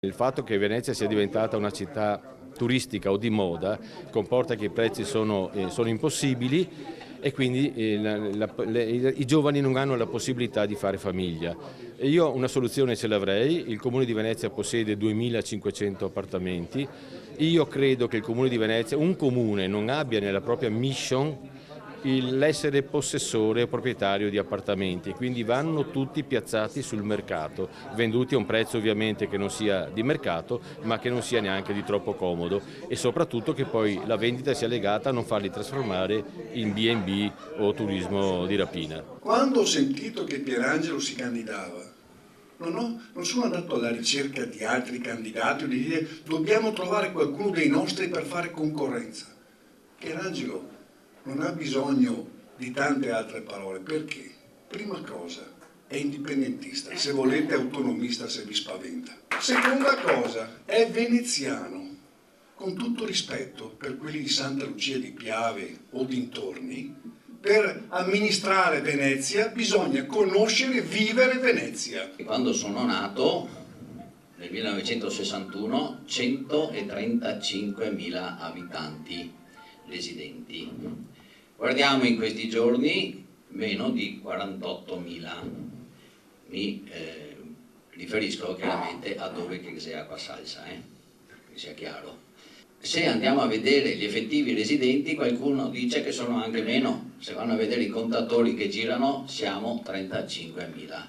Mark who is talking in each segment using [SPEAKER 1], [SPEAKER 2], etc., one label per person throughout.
[SPEAKER 1] Il fatto che Venezia sia diventata una città turistica o di moda comporta che i prezzi sono impossibili e quindi i giovani non hanno la possibilità di fare famiglia. E io una soluzione ce l'avrei: il Comune di Venezia possiede 2500 appartamenti. Io credo che il Comune di Venezia, un comune, non abbia nella propria mission l'essere possessore o proprietario di appartamenti, quindi vanno tutti piazzati sul mercato, venduti a un prezzo ovviamente che non sia di mercato, ma che non sia neanche di troppo comodo, e soprattutto che poi la vendita sia legata a non farli trasformare in B&B o turismo di rapina.
[SPEAKER 2] Quando ho sentito che Pierangelo si candidava, non sono andato alla ricerca di altri candidati o di dire dobbiamo trovare qualcuno dei nostri per fare concorrenza. Pierangelo non ha bisogno di tante altre parole, perché prima cosa è indipendentista, se volete autonomista se vi spaventa. Seconda cosa, è veneziano. Con tutto rispetto per quelli di Santa Lucia di Piave o dintorni, per amministrare Venezia bisogna conoscere e vivere Venezia.
[SPEAKER 3] Quando sono nato, nel 1961, 135.000 abitanti residenti. Guardiamo in questi giorni meno di 48.000. Mi riferisco chiaramente a dove che sia acqua salsa, che sia chiaro. Se andiamo a vedere gli effettivi residenti, qualcuno dice che sono anche meno. Se vanno a vedere i contatori che girano, siamo 35.000.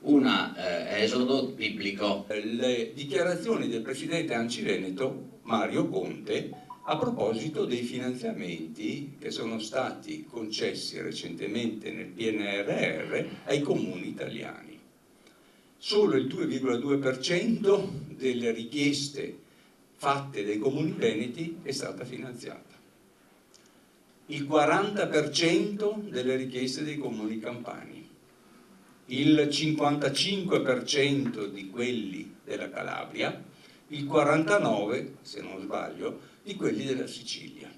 [SPEAKER 3] Un esodo biblico.
[SPEAKER 4] Le dichiarazioni del presidente ANCI Veneto, Mario Conte, a proposito dei finanziamenti che sono stati concessi recentemente nel PNRR ai comuni italiani. Solo il 2,2% delle richieste fatte dai comuni veneti è stata finanziata. Il 40% delle richieste dei comuni campani. Il 55% di quelli della Calabria, il 49%, se non sbaglio, di quelli della Sicilia.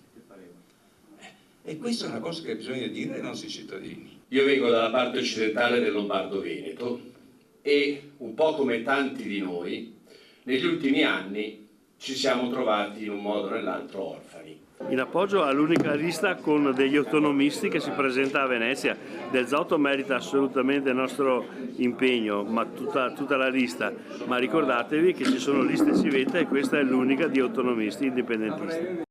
[SPEAKER 4] E questa è una cosa che bisogna dire ai nostri cittadini.
[SPEAKER 5] Io vengo dalla parte occidentale del Lombardo-Veneto e, un po' come tanti di noi, negli ultimi anni ci siamo trovati in un modo o nell'altro orfani.
[SPEAKER 6] In appoggio all'unica lista con degli autonomisti che si presenta a Venezia, Del Zotto merita assolutamente il nostro impegno, ma tutta la lista, ma ricordatevi che ci sono liste civette e questa è l'unica di autonomisti indipendentisti.